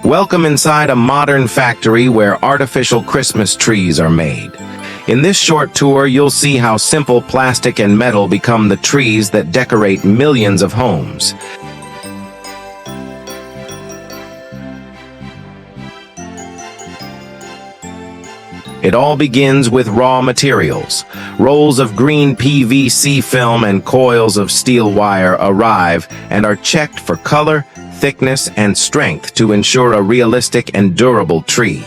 Welcome inside a modern factory where artificial Christmas trees are made. In this short tour, you'll see how simple plastic and metal become the trees that decorate millions of homes. It all begins with raw materials. Rolls of green PVC film and coils of steel wire arrive and are checked for color, thickness, and strength to ensure a realistic and durable tree.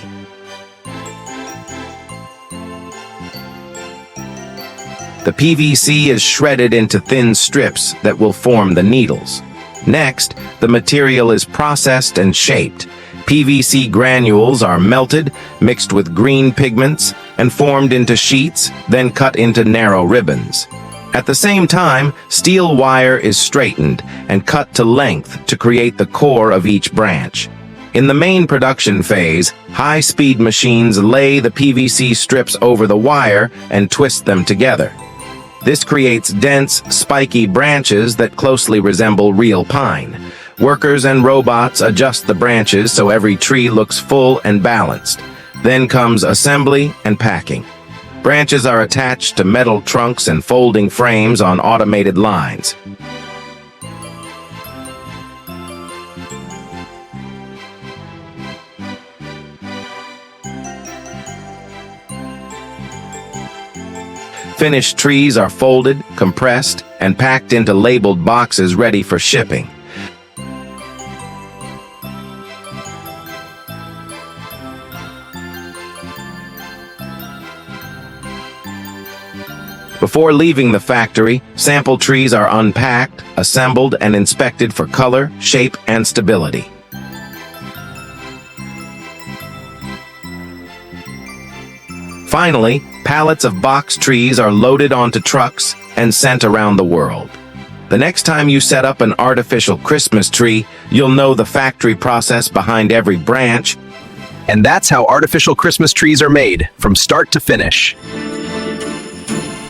The PVC is shredded into thin strips that will form the needles. Next, the material is processed and shaped. PVC granules are melted, mixed with green pigments, and formed into sheets, then cut into narrow ribbons. At the same time, steel wire is straightened and cut to length to create the core of each branch. In the main production phase, high-speed machines lay the PVC strips over the wire and twist them together. This creates dense, spiky branches that closely resemble real pine. Workers and robots adjust the branches so every tree looks full and balanced. Then comes assembly and packing. Branches are attached to metal trunks and folding frames on automated lines. Finished trees are folded, compressed, and packed into labeled boxes ready for shipping. Before leaving the factory, sample trees are unpacked, assembled, and inspected for color, shape, and stability. Finally, pallets of box trees are loaded onto trucks and sent around the world. The next time you set up an artificial Christmas tree, you'll know the factory process behind every branch. And that's how artificial Christmas trees are made, from start to finish.